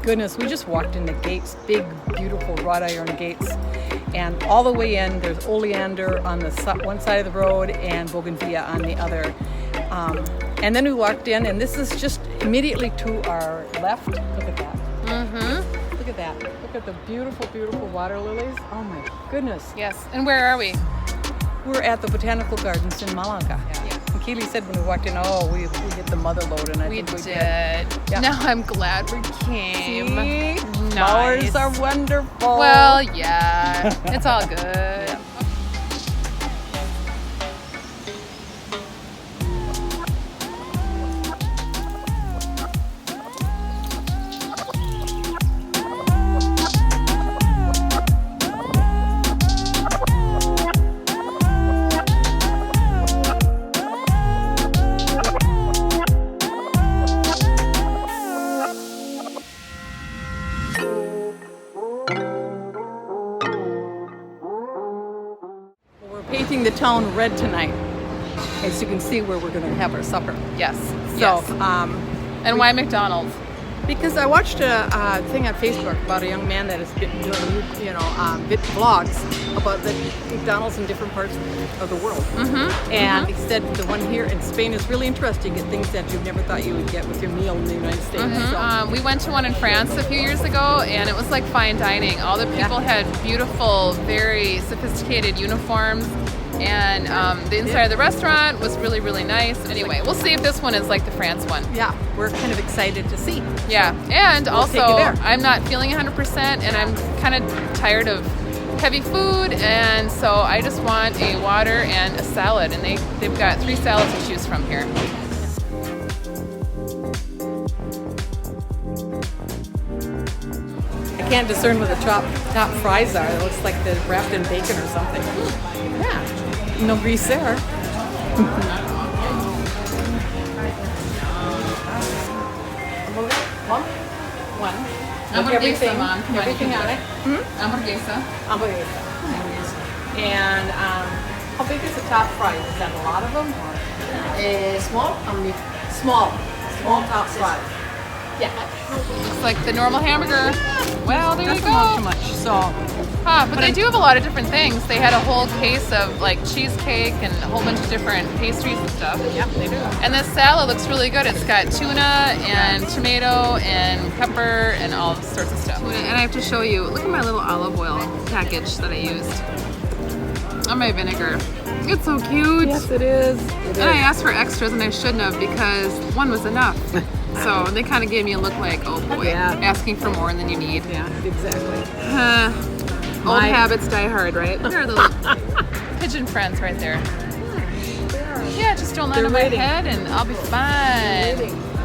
goodness, we just walked in the gates, big, beautiful wrought iron gates. And all the way in, there's oleander on the one side of the road and bougainvillea on the other. And then we walked in, and this is just immediately to our left. Look at that. Mm-hmm. Look at that. Look at the beautiful, beautiful water lilies. Oh my goodness. Yes. And where are we? We're at the Botanical Gardens in Malaga. Yeah. And Keely said when we walked in, oh, we hit the mother load, and I think we did. Yeah. Now I'm glad we came. See? Nice. Flowers are wonderful. Well, yeah. It's all good. Painting the town red tonight, as you can see where we're going to have our supper. Yes. So, yes. And why McDonald's? Because I watched a thing on Facebook about a young man that has been doing, vlogs about the McDonald's in different parts of the world. Mm-hmm. And he said the one here in Spain is really interesting. Get things that you never thought you would get with your meal in the United States. Mm-hmm. So. We went to one in France a few years ago, and it was like fine dining. All the people had beautiful, very sophisticated uniforms. And the inside of the restaurant was really, really nice. Anyway, we'll see if this one is like the France one. Yeah, we're kind of excited to see. Yeah, and We'll also take you there. I'm not feeling 100%, and I'm kind of tired of heavy food, and so I just want a water and a salad. And they've got 3 salads to choose from here. I can't discern what the top fries are. It looks like they're wrapped in bacon or something. Yeah. No grease there. One. Hamburguesa, Mom. Come on, Everything you can on do it. Hamburguesa. Hamburguesa. And how big is the top fries? Is that a lot of them? Or? Small top fries. Yeah. Looks like the normal hamburger. Well, there you go. Not too much. So. But they do have a lot of different things. They had a whole case of like cheesecake and a whole bunch of different pastries and stuff. Yep, they do. And this salad looks really good. It's got tuna and tomato and pepper and all sorts of stuff. And I have to show you, look at my little olive oil package that I used. On my vinegar. It's so cute. Yes, it is. And I asked for extras, and I shouldn't have, because one was enough. So they kind of gave me a look like, oh boy, asking for more than you need. Yeah, exactly. Old habits die hard, right? There are the pigeon friends right there. Yeah, just don't land on my head and I'll be fine.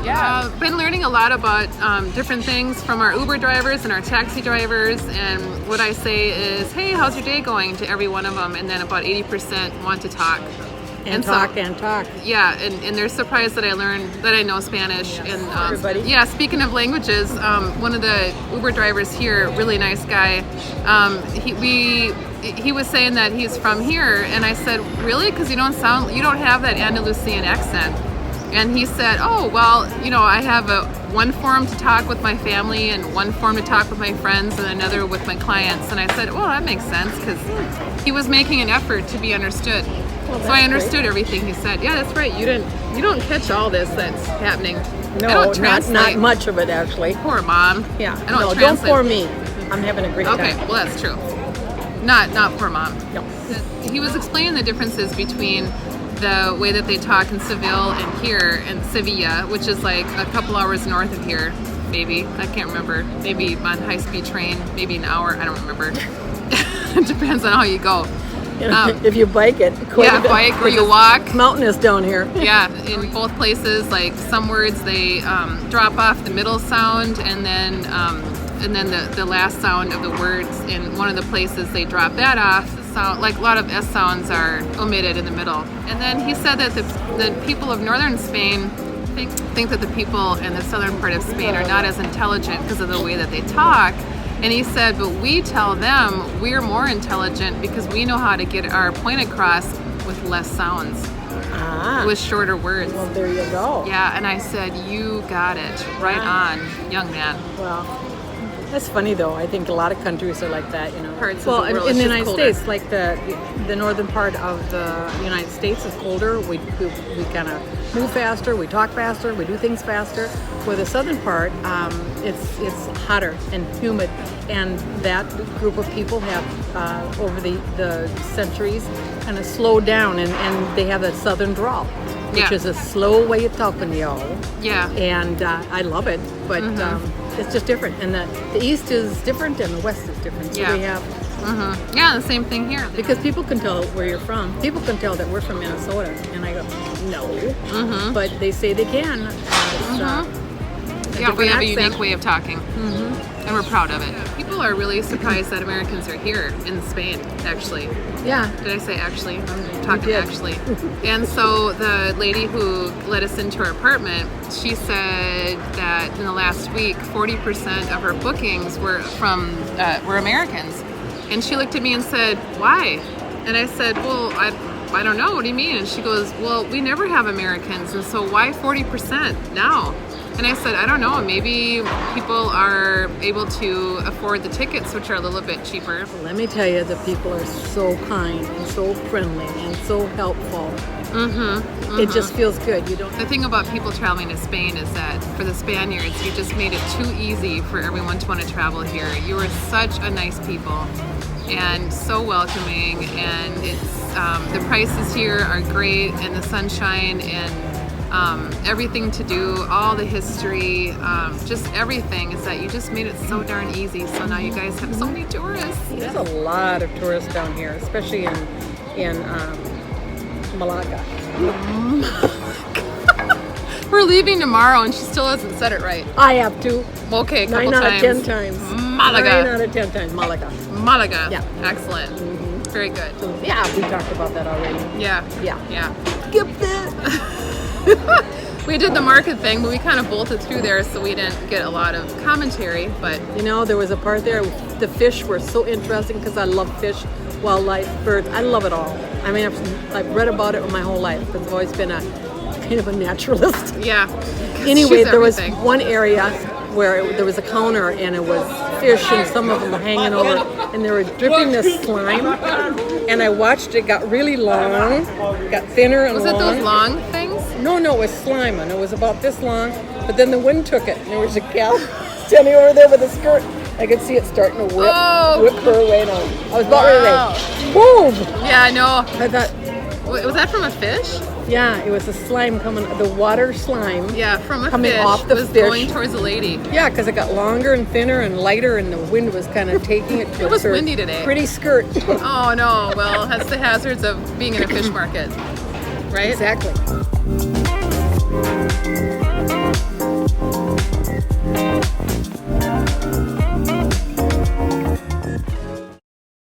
Yeah, I've been learning a lot about different things from our Uber drivers and our taxi drivers, and what I say is, hey, how's your day going, to every one of them, and then about 80% want to talk. And talk. Yeah, and they're surprised that I learned, that I know Spanish. Yes. And Everybody. Yeah, speaking of languages, one of the Uber drivers here, really nice guy, he was saying that he's from here, and I said, really? Because you don't have that Andalusian accent. And he said, oh, well, I have one form to talk with my family and one form to talk with my friends and another with my clients. And I said, well, that makes sense, because he was making an effort to be understood. Well, so I understood everything he said. Yeah, that's right. You don't catch all this that's happening. No, I don't translate. not much of it, actually. Poor Mom. Yeah. I don't translate. Don't pour me. I'm having a great time. Okay, well, that's true. Not poor Mom. No. He was explaining the differences between the way that they talk in Seville and here in Sevilla, which is like a couple hours north of here, maybe. I can't remember. Maybe on high-speed train, maybe an hour. I don't remember. It depends on how you go. If you bike it. Bike or you walk. Mountainous down here. Yeah, in both places, like some words they drop off the middle sound, and then the last sound of the words. In one of the places they drop that off. Sound, like a lot of S sounds are omitted in the middle. And then he said that the people of northern Spain think that the people in the southern part of Spain are not as intelligent because of the way that they talk. And he said, but we tell them we're more intelligent because we know how to get our point across with less sounds. Ah. with shorter words. Well, there you go. Yeah, and I said, you got it. Right on, young man. Well, that's funny though. I think a lot of countries are like that, you know. Parts of well, the world, in it's the just United colder. States, like the northern part of the United States is colder. We kind of move faster. We talk faster. We do things faster. For the southern part, it's hotter and humid, and that group of people have over the centuries kind of slowed down, and they have that southern drawl, which Yeah. is a slow way of talking, y'all. Yeah. And I love it, but it's just different. And the East is different, and the West is different. So Yeah. we have, Yeah, the same thing here. because people can tell where you're from. People can tell that we're from Minnesota, and I go, no, but they say they can. Yeah, we have a accent. unique way of talking, and we're proud of it. People are really surprised that Americans are here in Spain, actually. Yeah, Did I say actually? I'm talking did. actually. And so the lady who let us into her apartment, she said that in the last week, 40% of her bookings were from were Americans. And she looked at me and said, "Why?" And I said, "Well, I don't know. What do you mean?" And she goes, "Well, we never have Americans, and so why 40% now?" And I said, "I don't know. Maybe people are able to afford the tickets, which are a little bit cheaper." let me tell you, the people are so kind and so friendly and so helpful. It just feels good. You don't. The thing about people traveling to Spain is that for the Spaniards, you just made it too easy for everyone to want to travel here. You are such a nice people and so welcoming, and it's the prices here are great, and the sunshine, and everything to do, all the history, just everything is that you just made it so darn easy. So now you guys have so many tourists. There's a lot of tourists down here, especially in Malaga. We're leaving tomorrow, and she still hasn't said it right. I have to. Okay, a couple 9 out times. of 10 times. Malaga. 9 out of 10 times. Malaga. Malaga. Yeah. Excellent. Very good. So, yeah, we talked about that already. Yeah. Yeah. Yeah. Skip that. We did the market thing, but we kind of bolted through there, so we didn't get a lot of commentary. But You know, there was a part there, the fish were so interesting because I love fish, wildlife, birds. I love it all. I mean, I've read about it my whole life because I've always been a kind of a naturalist. yeah. Anyway, She's there was everything. one area where there was a counter and it was fish, and some of them were hanging over, and they were dripping this slime. And I watched it got really long, got thinner and Was long. it those long things? No, it was slime, and it was about this long. But then the wind took it, and there was a gal standing over there with a skirt. I could see it starting to whip, Oh. whip her way down. I was about Wow. ready to boom. Yeah, I know. I thought, Was that from a fish? yeah, it was the slime coming, the water slime. Yeah, from a Coming fish. off the was fish. going towards a lady. Yeah, because it got longer and thinner and lighter, and the wind was kind of taking it towards It was her windy today. pretty skirt. Oh no. Well, that's the hazards of being in a fish market, right? Exactly.